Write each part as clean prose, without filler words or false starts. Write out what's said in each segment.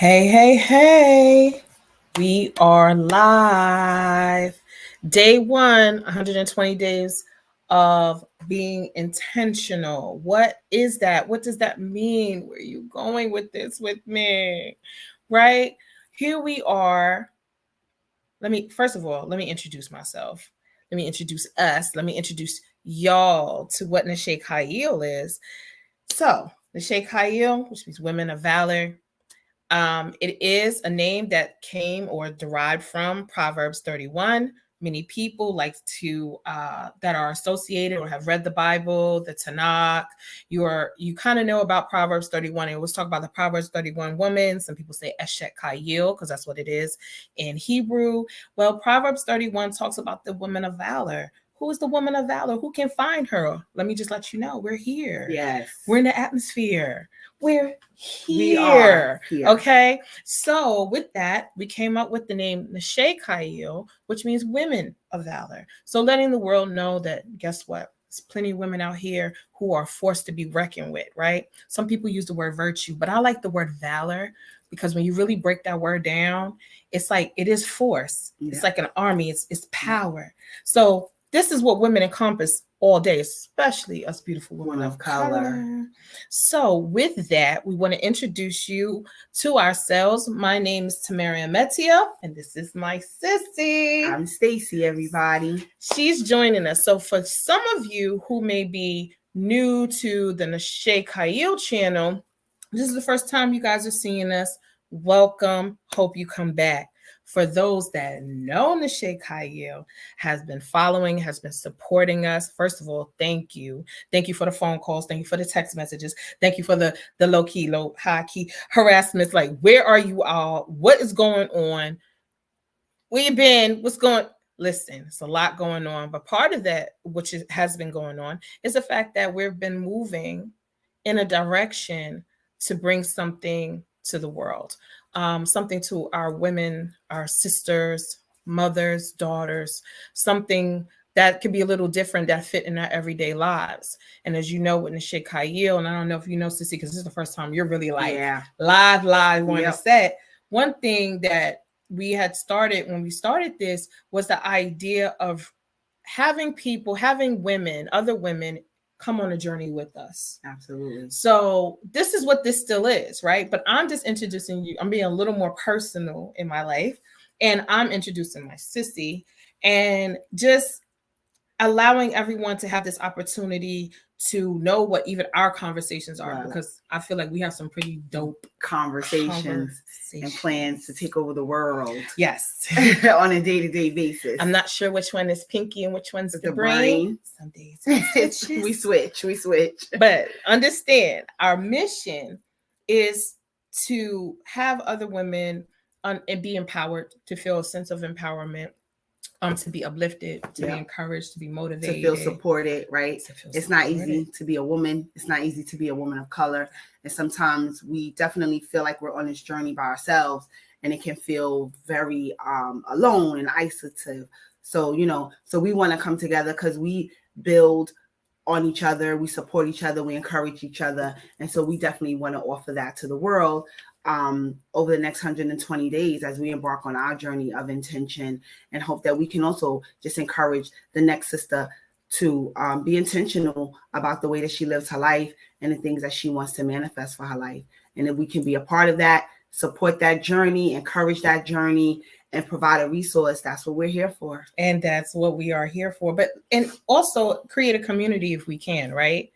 Hey, hey, hey. We are live. Day one, 120 days of being intentional. What is that? What does that mean? Where are you going with this with me? Right? Here we are. First of all, let me introduce myself. Let me introduce us. Let me introduce y'all to what Nashé Khayil is. So, Nashé Khayil, which means women of valor, it is a name that came or derived from Proverbs 31. Many people like to that are associated or have read the Bible, the Tanakh. You kind of know about Proverbs 31. I always talk about the Proverbs 31 woman. Some people say Eshet Khayil because that's what it is in Hebrew. Well, Proverbs 31 talks about the woman of valor. Who is the woman of valor? Who can find her? Let me just let you know, we're here. Yes. We're in the atmosphere. We're We are here. Okay. So with that, we came up with the name Nashé Khayil, which means women of valor. So letting the world know that, guess what? There's plenty of women out here who are forced to be reckoned with, right? Some people use the word virtue, but I like the word valor because when you really break that word down, it's like it is force. Yeah. It's like an army. It's power. So this is what women encompass all day, especially us beautiful women of color. So with that, we want to introduce you to ourselves. My name is Tamaria Metia, and this is my sissy. I'm Stacy, everybody. She's joining us. So for some of you who may be new to the Nashé Khayil channel, this is the first time you guys are seeing us. Welcome. Hope you come back. For those that know Nashé Khayil, has been following, has been supporting us. First of all, thank you. Thank you for the phone calls. Thank you for the text messages. Thank you for the low key, low high key harassments. Like, where are you all? What is going on? Where you been? What's going? Listen, it's a lot going on. But part of that, which has been going on, is the fact that we've been moving in a direction to bring something to the world. Something to our women, our sisters, mothers, daughters, something that could be a little different that fit in our everyday lives. And as you know, with Nashé Khayil, and I don't know if you know, Sissy, because this is the first time you're really like live on the set. One thing that we had started when we started this was the idea of having people, having women, other women come on a journey with us. Absolutely. So this is what this still is, right? But I'm just introducing you. I'm being a little more personal in my life, and I'm introducing my sissy and just allowing everyone to have this opportunity to know what even our conversations are, because I feel like we have some pretty dope conversations and plans to take over the world. Yes. On a day-to-day basis. I'm not sure which one is Pinky and which one's the brain. Some days we switch. But understand, our mission is to have other women and be empowered, to feel a sense of empowerment, to be uplifted, to be encouraged, to be motivated, to feel supported, right? It's not easy to be a woman. It's not easy to be a woman of color. And sometimes we definitely feel like we're on this journey by ourselves, and it can feel very alone and isolative. So, so we want to come together because we build on each other, we support each other, we encourage each other. And so we definitely want to offer that to the world over the next 120 days as we embark on our journey of intention, and hope that we can also just encourage the next sister to be intentional about the way that she lives her life and the things that she wants to manifest for her life. And if we can be a part of that, support that journey, encourage that journey, and provide a resource, that's what we're here for. And that's what we are here for. And also create a community if we can, right?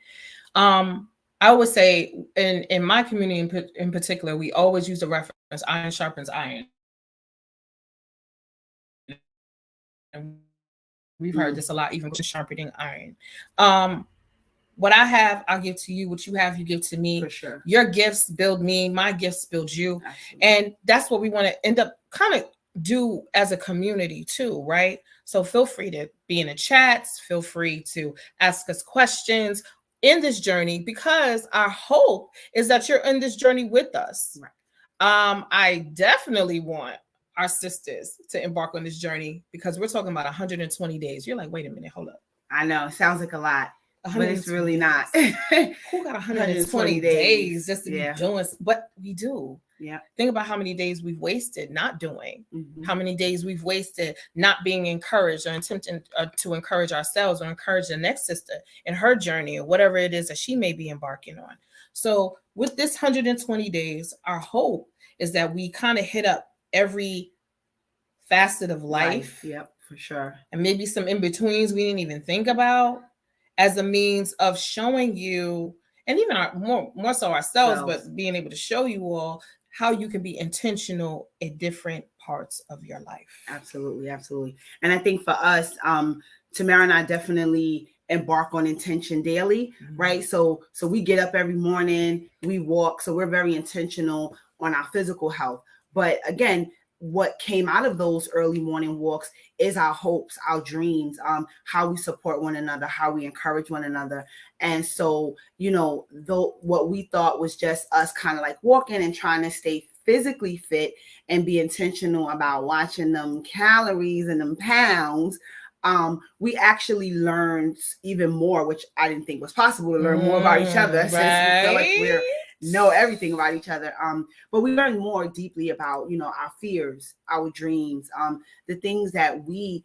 I would say in my community in particular, we always use the reference iron sharpens iron. And we've heard this a lot, even with sharpening iron. What I have, I'll give to you. What you have, you give to me. For sure. Your gifts build me. My gifts build you. Absolutely. And that's what we want to end up kind of do as a community too, right? So feel free to be in the chats. Feel free to ask us questions in this journey, because our hope is that you're in this journey with us. Right. I definitely want our sisters to embark on this journey, because we're talking about 120 days. You're like, wait a minute, hold up. I know, it sounds like a lot. but it's really not. Who got 120 days just to be doing? But we do. Yeah. Think about how many days we've wasted not doing. How many days we've wasted not being encouraged or attempting to encourage ourselves or encourage the next sister in her journey or whatever it is that she may be embarking on. So with this 120 days, our hope is that we kind of hit up every facet of life. Yep, for sure. And maybe some in-betweens we didn't even think about as a means of showing you, and even more so ourselves, but being able to show you all how you can be intentional in different parts of your life. Absolutely, absolutely. And I think for us, Tamara and I definitely embark on intention daily, right? So we get up every morning, we walk, so we're very intentional on our physical health. But again, what came out of those early morning walks is our hopes, our dreams, how we support one another, how we encourage one another. And so, though what we thought was just us kind of like walking and trying to stay physically fit and be intentional about watching them calories and them pounds, we actually learned even more, which I didn't think was possible, to learn more about each other, since we feel like we know everything about each other. But we learned more deeply about, our fears, our dreams, the things that we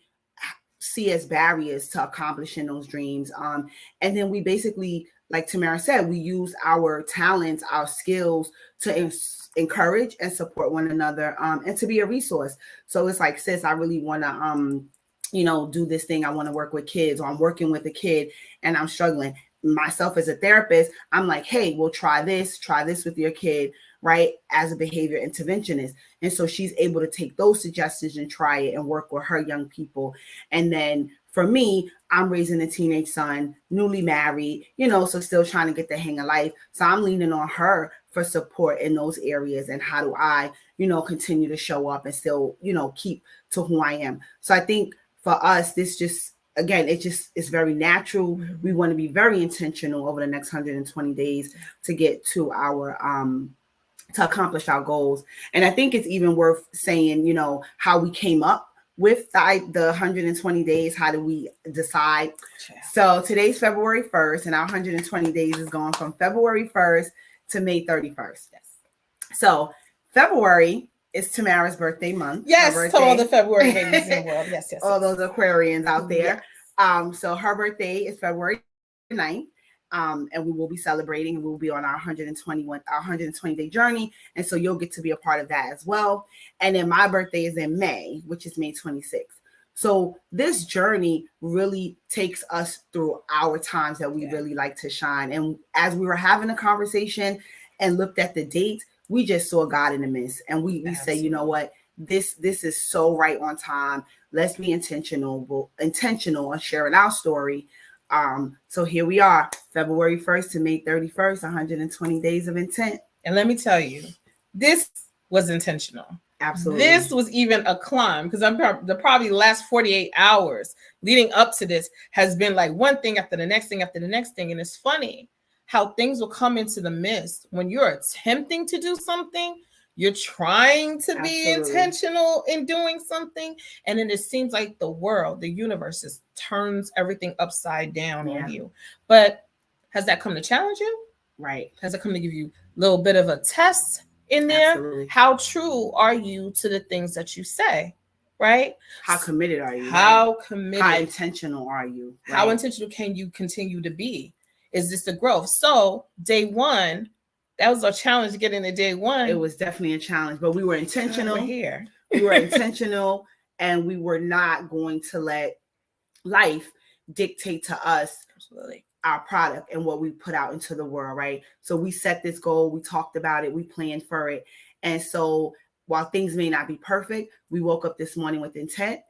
see as barriers to accomplishing those dreams. And then we basically, like Tamara said, we use our talents, our skills to encourage and support one another, and to be a resource. So it's like, sis, I really want to, do this thing. I want to work with kids, or I'm working with a kid and I'm struggling. Myself as a therapist, I'm like, hey, we'll try this with your kid, right? As a behavior interventionist. And so she's able to take those suggestions and try it and work with her young people. And then for me, I'm raising a teenage son, newly married, so still trying to get the hang of life. So I'm leaning on her for support in those areas. And how do I, continue to show up and still, keep to who I am. So I think for us, this just, again, it's very natural. We want to be very intentional over the next 120 days to get to our, to accomplish our goals. And I think it's even worth saying, how we came up with the 120 days. How do we decide? So today's February 1st, and our 120 days is going from February 1st to May 31st. Yes. So February is Tamara's birthday month. Yes, to all the February babies in the world. Yes. All those Aquarians out there. Yes. So her birthday is February 9th. And we will be celebrating, and we'll be on our 120 day journey. And so you'll get to be a part of that as well. And then my birthday is in May, which is May 26th. So this journey really takes us through our times that we really like to shine. And as we were having a conversation and looked at the dates, we just saw God in the midst. And we say, you know what, this is so right on time. Let's be intentional on sharing our story. So here we are, February 1st to May 31st, 120 days of intent. And let me tell you, this was intentional. Absolutely. This was even a climb, because the probably last 48 hours leading up to this has been like one thing after the next thing after the next thing. And it's funny how things will come into the midst when you're attempting to do something. You're trying to be intentional in doing something, and then it seems like the world, the universe, just turns everything upside down on you. But has that come to challenge you? Right. Has it come to give you a little bit of a test in there? Absolutely. How true are you to the things that you say? Right? How committed are you? How committed? How intentional are you? Right? How intentional can you continue to be? Is this the growth? So day one, that was a challenge getting to day one. It was definitely a challenge, but we were intentional. We're here. We were intentional, and we were not going to let life dictate to us our product and what we put out into the world, right? So we set this goal, we talked about it, we planned for it. And so while things may not be perfect, we woke up this morning with intent.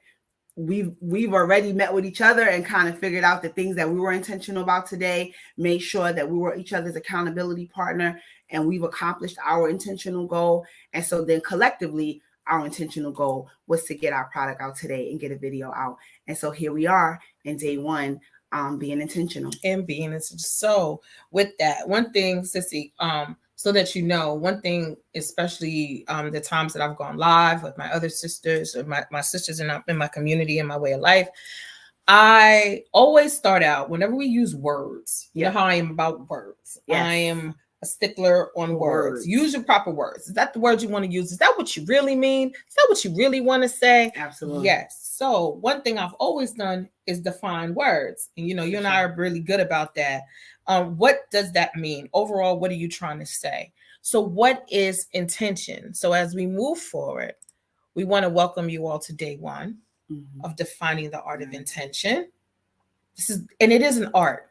We've already met with each other and kind of figured out the things that we were intentional about today, made sure that we were each other's accountability partner, and we've accomplished our intentional goal. And so then collectively, our intentional goal was to get our product out today and get a video out. And so here we are in day one, being intentional. And being intentional. So with that, one thing, Sissy, so that you know, one thing, especially the times that I've gone live with my other sisters, or my sisters in my community and my way of life, I always start out whenever we use words. You Yeah. know how I am about words. Yes. I am a stickler on words. Words. Use your proper words. Is that the word you want to use? Is that what you really mean? Is that what you really want to say? Absolutely. Yes. So one thing I've always done is define words. And you and I are really good about that. What does that mean? Overall, what are you trying to say? So what is intention? So as we move forward, we want to welcome you all to day one of defining the art of intention. And it is an art.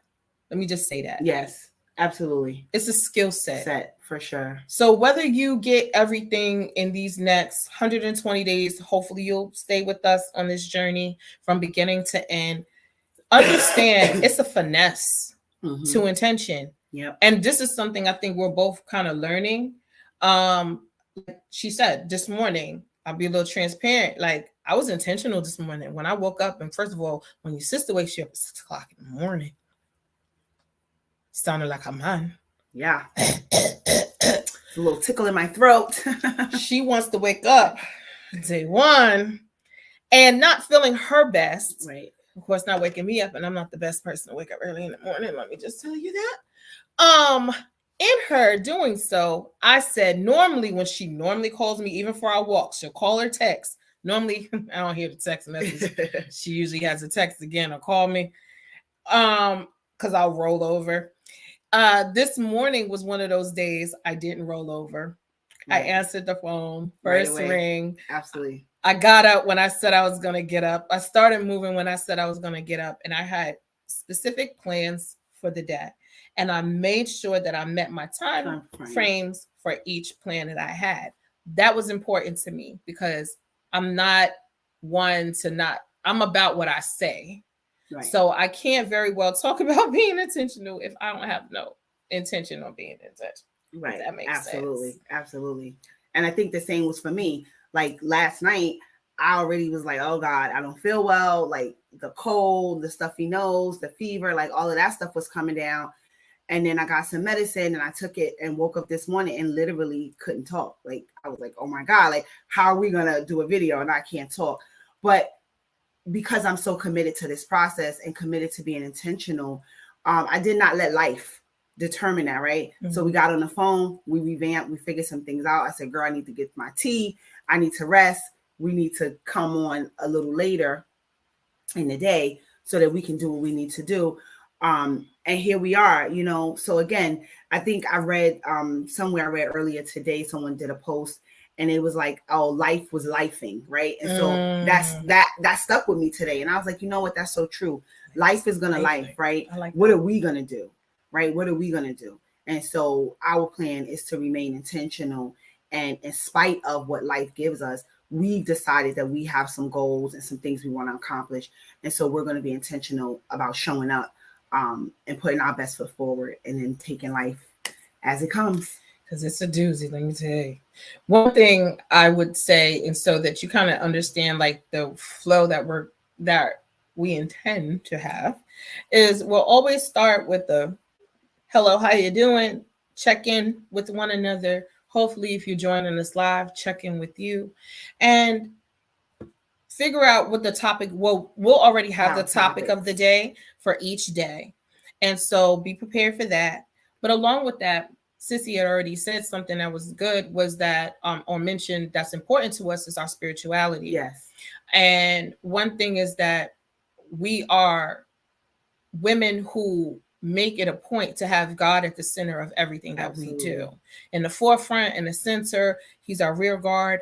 Let me just say that. Yes. Absolutely. It's a skill set. For sure. So whether you get everything in these next 120 days, hopefully you'll stay with us on this journey from beginning to end. Understand it's a finesse to intention. Yep. And this is something I think we're both kind of learning. She said this morning, I'll be a little transparent. Like I was intentional this morning when I woke up. And first of all, when your sister wakes you up at 6 o'clock in the morning, sounded like a man. Yeah. A little tickle in my throat. She wants to wake up day one and not feeling her best. Right. Of course, not waking me up, and I'm not the best person to wake up early in the morning. Let me just tell you that. In her doing so, I said normally when she normally calls me, even for our walks, she'll call or text. Normally, I don't hear the text message. She usually has a text again or call me. Because I'll roll over. This morning was one of those days I didn't roll over. Right. I answered the phone, first ring. Absolutely. I got up when I said I was going to get up. I started moving when I said I was going to get up. And I had specific plans for the day. And I made sure that I met my time frames for each plan that I had. That was important to me because I'm not one to not, I'm about what I say. Right. So I can't very well talk about being intentional if I don't have no intention on being intentional. Right. That makes Absolutely. sense. Absolutely. And I think the same was for me. Like last night, I already was like, oh God, I don't feel well. Like the cold, the stuffy nose, the fever, like all of that stuff was coming down. And then I got some medicine and I took it and woke up this morning and literally couldn't talk. Like I was like, oh my God, like how are we going to do a video and I can't talk? But because I'm so committed to this process and committed to being intentional, I did not let life determine that, right? Mm-hmm. So we got on the phone, we revamped, we figured some things out. I said, girl, I need to get my tea. I need to rest. We need to come on a little later in the day so that we can do what we need to do. And here we are, So again, I think I read somewhere I read earlier today, someone did a post and it was like, oh, life was lifing, right? And so that stuck with me today. And I was like, you know what? That's so true. Life is gonna life, right? What are we gonna do? Right? What are we gonna do? And so our plan is to remain intentional. And in spite of what life gives us, we've decided that we have some goals and some things we want to accomplish. And so we're going to be intentional about showing up and putting our best foot forward and then taking life as it comes. Because it's a doozy, let me tell you. One thing I would say, and so that you kind of understand like the flow that we intend to have, is we'll always start with the hello, how you doing? Check in with one another. Hopefully, if you're joining us live, check in with you and figure out what the topic. We'll already have the topic of the day for each day. And so be prepared for that. But along with that, Sissy had already said something that was good, was that or mentioned that's important to us is our spirituality. Yes. And one thing is that we are women who make it a point to have God at the center of everything that we do. In the forefront, in the center, he's our rear guard.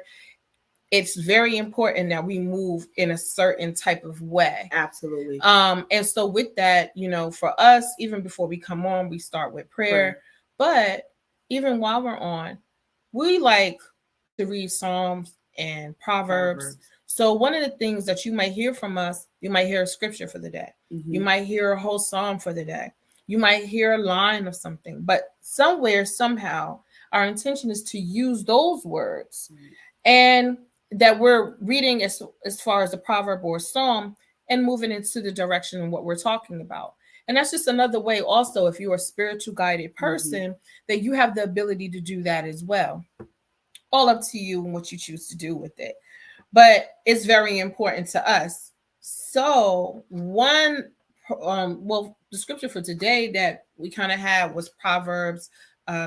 It's very important that we move in a certain type of way. Absolutely. And so with that, for us, even before we come on, we start with prayer. But even while we're on, we like to read Psalms and Proverbs. So one of the things that you might hear from us, you might hear a scripture for the day. Mm-hmm. You might hear a whole psalm for the day. You might hear a line of something, but somewhere, somehow, our intention is to use those words and that we're reading as far as a proverb or a psalm and moving into the direction of what we're talking about. And that's just another way also, if you're a spiritual guided person, that you have the ability to do that as well. All up to you and what you choose to do with it. But it's very important to us. So the scripture for today that we kind of had was Proverbs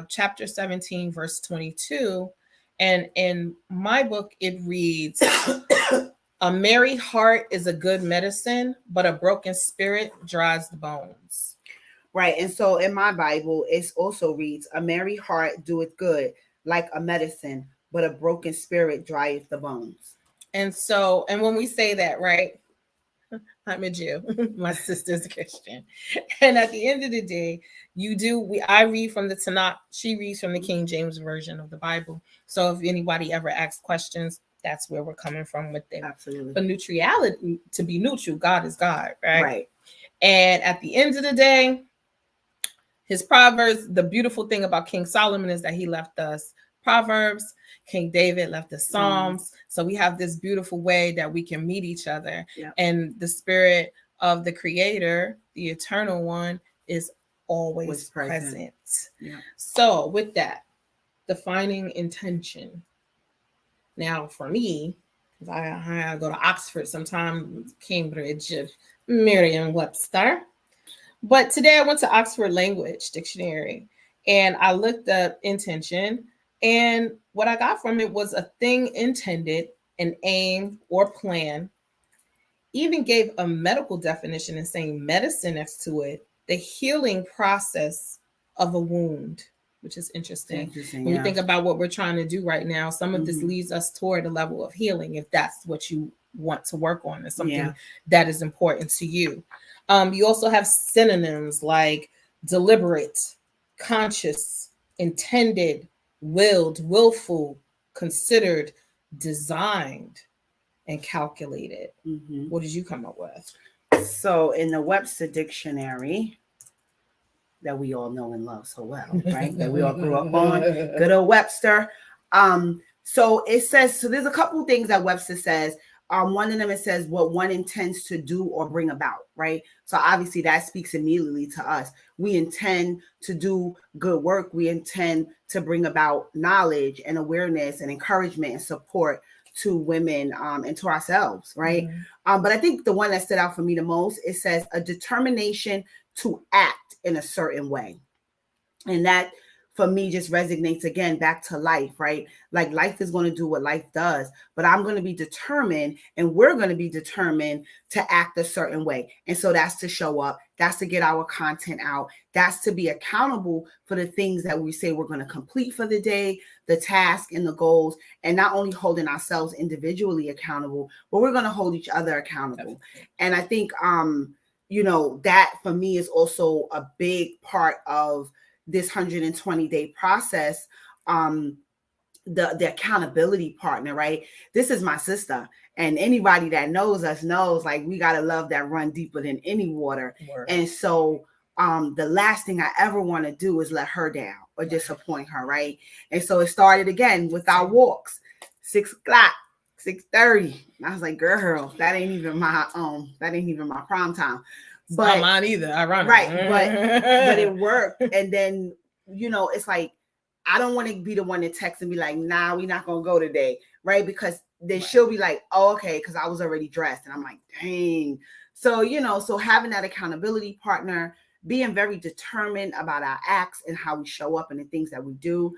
chapter 17, verse 22. And in my book, it reads, a merry heart is a good medicine, but a broken spirit dries the bones. Right. And so in my Bible, it also reads, a merry heart doeth good, like a medicine, but a broken spirit drieth the bones. And when we say that, right, I'm a Jew, my sister's a Christian. And at the end of the day, I read from the Tanakh, she reads from the King James Version of the Bible. So if anybody ever asks questions, that's where we're coming from with it. Absolutely. But neutrality, to be neutral, God is God, right? Right. And at the end of the day, his Proverbs, the beautiful thing about King Solomon is that he left us Proverbs. King David left us Psalms. So we have this beautiful way that we can meet each other. Yep. And the spirit of the Creator, the Eternal One, is always present. Yeah. So with that, defining intention. Now for me, because I go to Oxford sometimes, Cambridge, Merriam-Webster. But today I went to Oxford Language Dictionary and I looked up intention, and what I got from it was a thing intended, an aim or plan. Even gave a medical definition and saying medicine next to it, the healing process of a wound, which is interesting. When we think about what we're trying to do right now, some of this leads us toward a level of healing, if that's what you want to work on, or something that is important to you. You also have synonyms like deliberate, conscious, intended, willed, willful, considered, designed, and calculated. What did you come up with? So in the Webster Dictionary, that we all know and love so well, right? That we all grew up on, good old Webster. So it says, so there's a couple things that Webster says. One of them, it says what one intends to do or bring about, right? So obviously that speaks immediately to us. We intend to do good work. We intend to bring about knowledge and awareness and encouragement and support to women and to ourselves, right? But I think the one that stood out for me the most, it says a determination to act in a certain way. And that for me just resonates again back to life, right? Like life is going to do what life does, but I'm going to be determined, and we're going to be determined to act a certain way. And so that's to show up, that's to get our content out, that's to be accountable for the things that we say we're going to complete for the day, the task and the goals, and not only holding ourselves individually accountable, but we're going to hold each other accountable. And I think, that for me is also a big part of this 120-day process, the accountability partner, right? This is my sister, and anybody that knows us knows, like, we got to love that run deeper than any water. And so the last thing I ever want to do is let her down or disappoint her, right? And so it started again with our walks, 6 o'clock, 6:30. I was like, girl, that ain't even my prime time. But not mine either, ironic. Right, but it worked. And then, it's like, I don't want to be the one to text and be like, nah, we're not going to go today, right? Because then she'll be like, oh, okay, because I was already dressed. And I'm like, dang. So, so having that accountability partner, being very determined about our acts and how we show up and the things that we do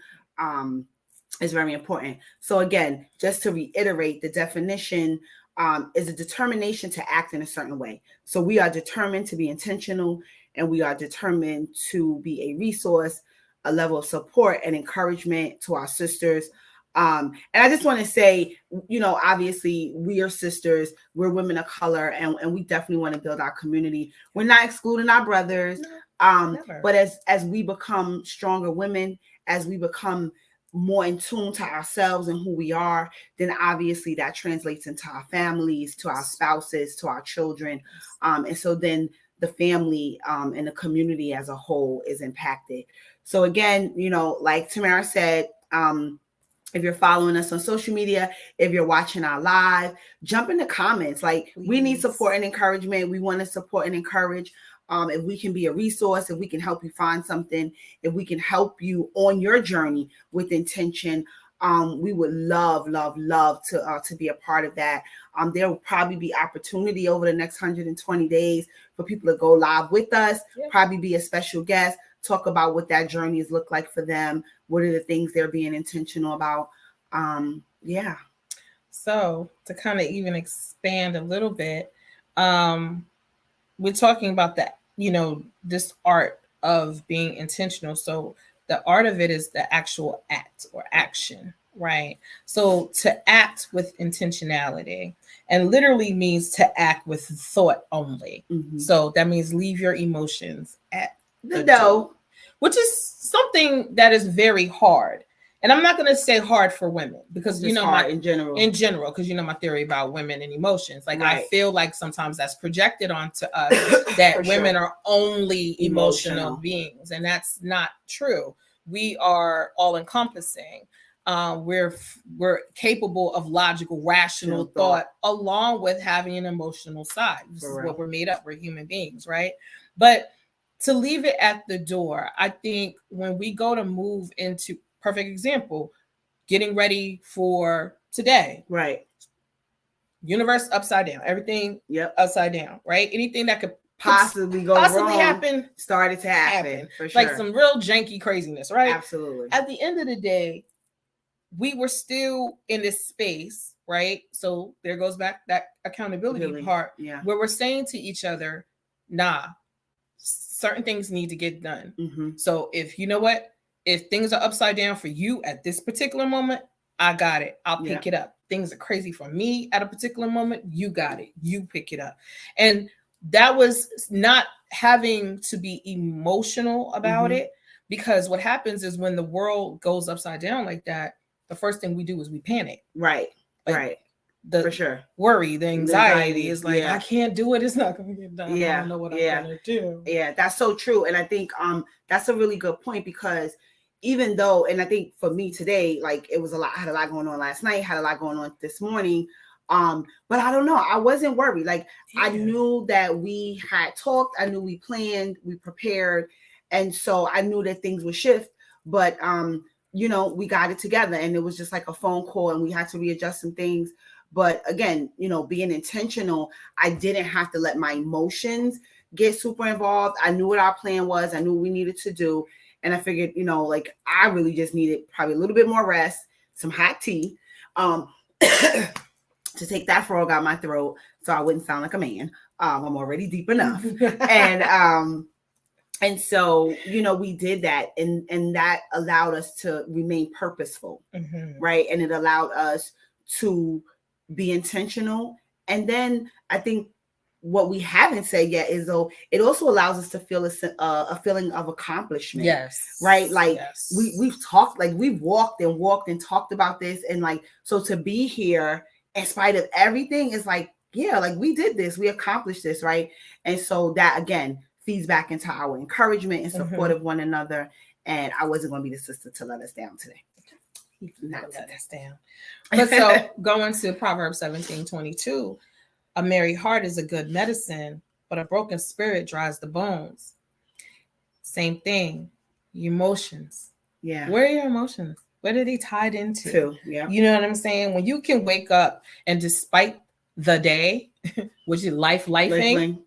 is very important. So again, just to reiterate, the definition is a determination to act in a certain way. So we are determined to be intentional, and we are determined to be a resource, a level of support and encouragement to our sisters. And I just want to say, obviously we are sisters, we're women of color, and we definitely want to build our community. We're not excluding our brothers. But as we become stronger women, as we become more in tune to ourselves and who we are, then obviously that translates into our families, to our spouses, to our children. And so then the family and the community as a whole is impacted. So again, like Tamara said, if you're following us on social media, if you're watching our live, jump in the comments. Like, we need support and encouragement. We want to support and encourage. If we can be a resource, if we can help you find something, if we can help you on your journey with intention, We would love to be a part of that. There will probably be opportunity over the next 120 days for people to go live with us, probably be a special guest, talk about what that journey has looked like for them. What are the things they're being intentional about? Yeah. So to kind of even expand a little bit, we're talking about that, this art of being intentional. So the art of it is the actual act or action, right? So to act with intentionality, and literally means to act with thought only. Mm-hmm. So that means leave your emotions at the door, which is something that is very hard. And I'm not going to say hard for women because, in general, because my theory about women and emotions, like I feel like sometimes that's projected onto us that women are only emotional beings. And that's not true. We are all encompassing. We're capable of logical, rational thought along with having an emotional side. This is what we're made up. We're human beings, right? But to leave it at the door, I think when we go to move into, perfect example, getting ready for today, right? Universe upside down, everything upside down, right? Anything that could possibly wrong, happen started to happen for sure. Like some real janky craziness, right? Absolutely. At the end of the day, we were still in this space, right? So there goes back that accountability part, where we're saying to each other, nah, certain things need to get done. Mm-hmm. So if if things are upside down for you at this particular moment, I got it. I'll pick it up. Things are crazy for me at a particular moment. You got it. You pick it up. And that was not having to be emotional about it, because what happens is when the world goes upside down like that, the first thing we do is we panic. Right. For sure. Worry, the anxiety is like, I can't do it. It's not going to get done. I don't know what I'm going to do. Yeah, that's so true. And I think that's a really good point, because even though, and I think for me today, like it was a lot, I had a lot going on last night, had a lot going on this morning. But I don't know, I wasn't worried. Like I knew that we had talked, I knew we planned, we prepared. And so I knew that things would shift, but we got it together, and it was just like a phone call and we had to readjust some things. But again, being intentional, I didn't have to let my emotions get super involved. I knew what our plan was. I knew what we needed to do. And I figured, like I really just needed probably a little bit more rest, some hot tea, to take that frog out my throat so I wouldn't sound like a man. I'm already deep enough. And so, we did that, and that allowed us to remain purposeful, right? And it allowed us to be intentional. And then I think what we haven't said yet is, though, it also allows us to feel a feeling of accomplishment. Yes. Right. Like we've talked, like we've walked and talked about this. And like, so to be here in spite of everything is like, like we did this, we accomplished this. Right. And so that again feeds back into our encouragement and support of one another. And I wasn't going to be the sister to let us down today. Not let us down. But so going to Proverbs 17:22, a merry heart is a good medicine, but a broken spirit dries the bones. Same thing. Emotions. Yeah. Where are your emotions? What are they tied into? Yeah. You know what I'm saying? When you can wake up and despite the day, which is lifing,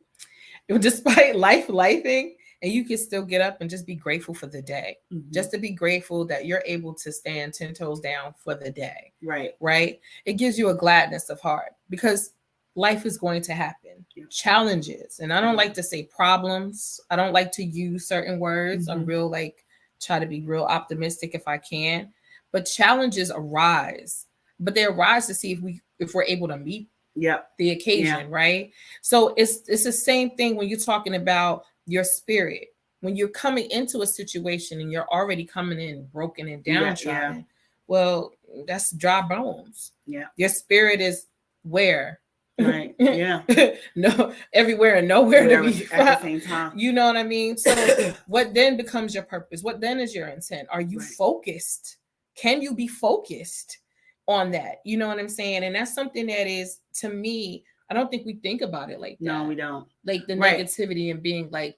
despite lifing, and you can still get up and just be grateful for the day. Just to be grateful that you're able to stand 10 toes down for the day. Right. It gives you a gladness of heart, because life is going to happen. Challenges. And I don't like to say problems. I don't like to use certain words. I'm real, try to be real optimistic if I can. But challenges arise. But they arise to see if we're able to meet the occasion, right? So it's the same thing when you're talking about your spirit. When you're coming into a situation and you're already coming in broken and downtrodden, well, that's dry bones. Your spirit is where? Right. No, everywhere and nowhere to be at the same time. You know what I mean? So what then becomes your purpose? What then is your intent? Are you focused? Can you be focused on that? You know what I'm saying? And that's something that is, to me, I don't think we think about it like that. No, we don't. Like the negativity and being like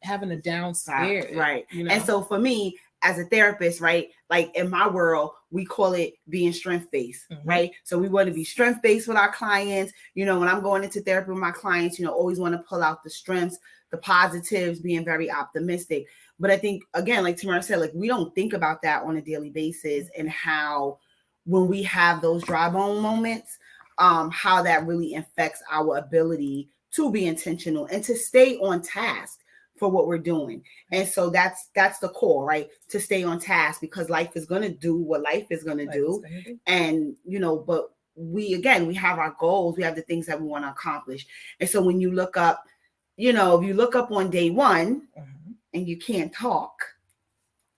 having a down spirit. Right. And so for me, as a therapist, right? Like in my world, we call it being strength-based, right? So we want to be strength-based with our clients. You know, when I'm going into therapy with my clients, you know, always want to pull out the strengths, the positives, being very optimistic. But I think, again, like Tamara said, like we don't think about that on a daily basis, and how when we have those dry bone moments, how that really affects our ability to be intentional and to stay on task for what we're doing. And so that's the core, right? To stay on task, because life is going to do what life is going to do. And, you know, but we have our goals, we have the things that we want to accomplish. And so when you look up, you know, if you look up on day one and you can't talk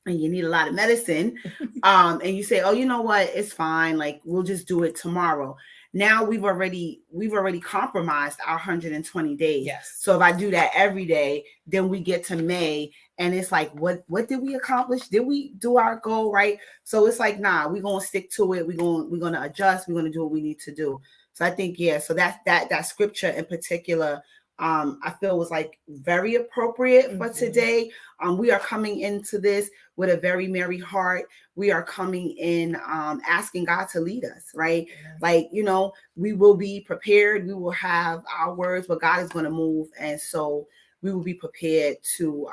and you need a lot of medicine, and you say, oh, you know what, it's fine, like we'll just do it tomorrow. Now we've already compromised our 120 days. Yes. So if I do that every day, then we get to May and it's like, what did we accomplish? Did we do our goal, right? So it's like, nah, we're gonna stick to it. We're gonna adjust. We're gonna do what we need to do. So I think, yeah. So that scripture in particular, I feel was like very appropriate for today. We are coming into this with a very merry heart. We are coming in asking God to lead us, right? Like, you know, we will be prepared. We will have our words, but God is going to move. And so we will be prepared to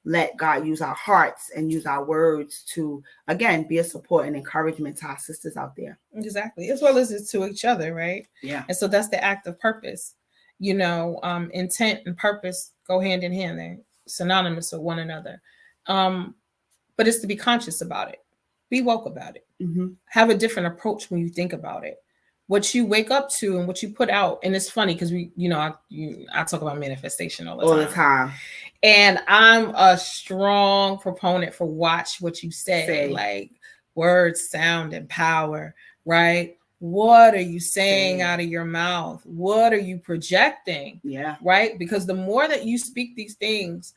let God use our hearts and use our words to, again, be a support and encouragement to our sisters out there. Exactly. As well as it's to each other, right? Yeah. And so that's the act of purpose. You know, intent and purpose go hand in hand. They're synonymous with one another. But it's to be conscious about it. Be woke about it. Have a different approach when you think about it. What you wake up to and what you put out. And it's funny because I talk about manifestation all the time. And I'm a strong proponent for watch what you say. Like words, sound, and power, right? What are you saying out of your mouth? What are you projecting? Yeah. Right? Because the more that you speak these things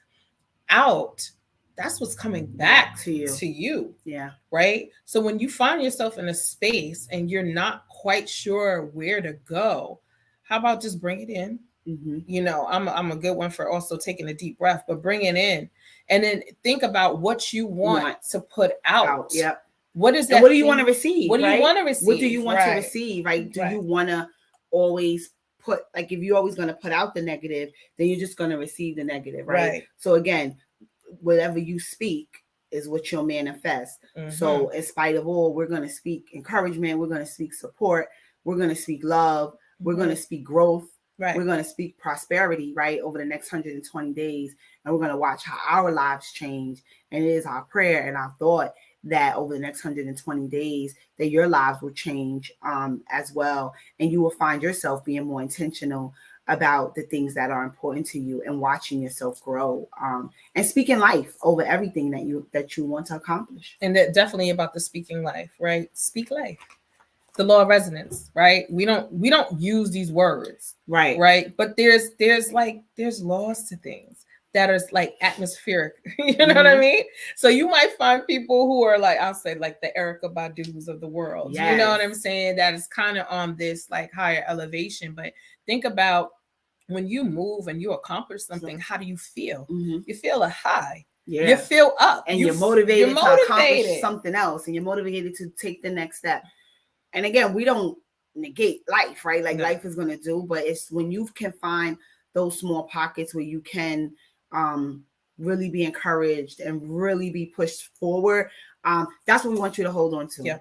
out, that's what's coming back to you. Yeah. Right? So when you find yourself in a space and you're not quite sure where to go, how about just bring it in? You know, I'm a good one for also taking a deep breath, but bring it in and then think about what you want to put out. Yep. What is that? And what do you want to receive? What do you want to receive? What do you want to receive? Right? Do you want to always put, like, if you're always going to put out the negative, then you're just going to receive the negative, right? So again, whatever you speak is what you'll manifest. So in spite of all, we're going to speak encouragement. We're going to speak support. We're going to speak love. We're going to speak growth. We're going to speak prosperity, right, over the next 120 days. And we're going to watch how our lives change. And it is our prayer and our thought that over the next 120 days, that your lives will change as well. And you will find yourself being more intentional about the things that are important to you and watching yourself grow and speaking life over everything that you want to accomplish. And that definitely about the speaking life, right? Speak life. The law of resonance, right? We don't use these words, right? But there's laws to things that are like atmospheric, you know what I mean? So you might find people who are like, I'll say like the Erykah Badu's of the world, you know what I'm saying? That is kind of on this like higher elevation. But think about when you move and you accomplish something, how do you feel? You feel a high. Yeah. You feel up. And you're motivated to accomplish something else, and you're motivated to take the next step. And again, we don't negate life, right? Like life is going to do, but it's when you can find those small pockets where you can really be encouraged and really be pushed forward. That's what we want you to hold on to. Yeah.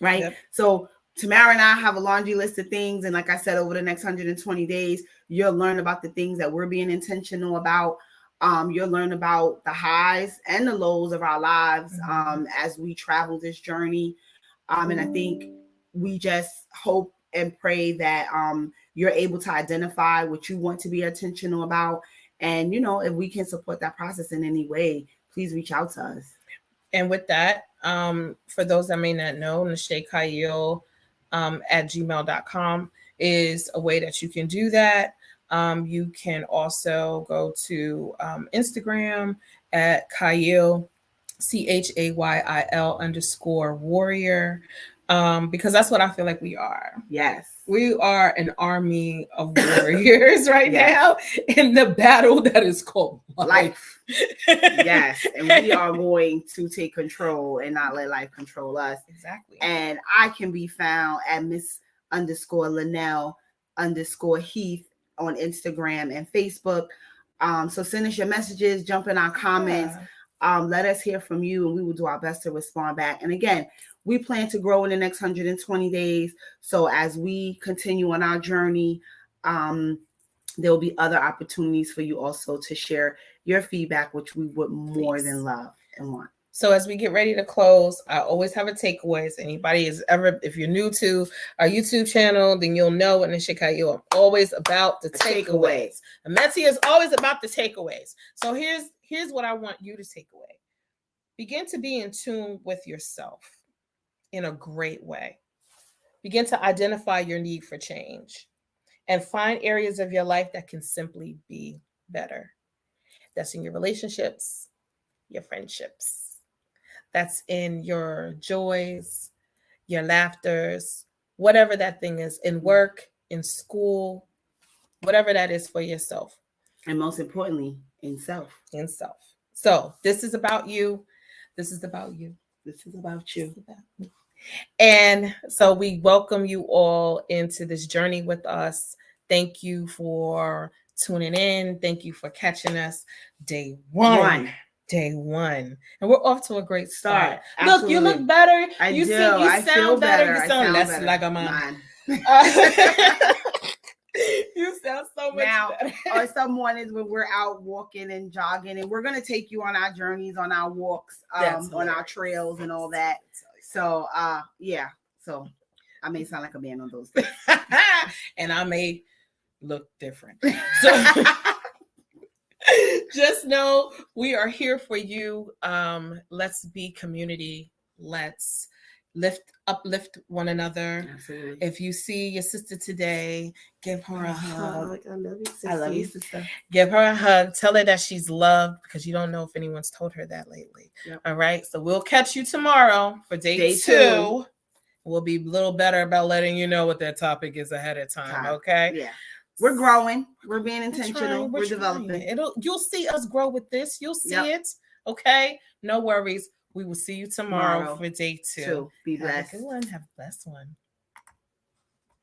Right. Yep. So Tamara and I have a laundry list of things. And like I said, over the next 120 days, you'll learn about the things that we're being intentional about. You'll learn about the highs and the lows of our lives as we travel this journey. And I think we just hope and pray that you're able to identify what you want to be intentional about. And, you know, if we can support that process in any way, please reach out to us. And with that, for those that may not know, Nashay Khail at gmail.com is a way that you can do that. You can also go to Instagram at Khail, CHAYIL _ warrior, because that's what I feel like we are. Yes. We are an army of warriors right Yes. now in the battle that is called life. Yes. And we are going to take control and not let life control us. Exactly. And I can be found at Miss_Linnell_Heath on Instagram and Facebook. So send us your messages, jump in our comments. Yeah. Let us hear from you, and we will do our best to respond back. And again, we plan to grow in the next 120 days. So as we continue on our journey, there will be other opportunities for you also to share your feedback, which we would more than love and want. So as we get ready to close, I always have a takeaways. Anybody is ever, if you're new to our YouTube channel, then you'll know in the Shikayo, I'm always about the takeaways. Ameti is always about the takeaways. So here's what I want you to take away. Begin to be in tune with yourself in a great way. Begin to identify your need for change and find areas of your life that can simply be better. That's in your relationships, your friendships. That's in your joys, your laughters, whatever that thing is, in work, in school, whatever that is for yourself. And most importantly, in self. In self. So this is about you. This is about you. This is about you. And so we welcome you all into this journey with us. Thank you for tuning in. Thank you for catching us day one. Day one. And we're off to a great start. Look, you look better. You sound better. You sound less like a man. You sound so much better. On some mornings when we're out walking and jogging, and we're going to take you on our journeys, on our walks, on our trails and all that. So, yeah. So I may sound like a man on those days. And I may look different. So just know we are here for you. Let's be community. Let's uplift one another. Absolutely. If you see your sister today, give her a hug. I love you, sister. I love you, sister. Give her a hug. Tell her that she's loved, because you don't know if anyone's told her that lately. Yep. All right. So we'll catch you tomorrow for day two. We'll be a little better about letting you know what that topic is ahead of time. Okay. Yeah. We're growing. We're being intentional. We're developing. You'll see us grow with this. You'll see it. Okay. No worries. We will see you tomorrow for day two. Be blessed. Have a good one. Have a blessed one.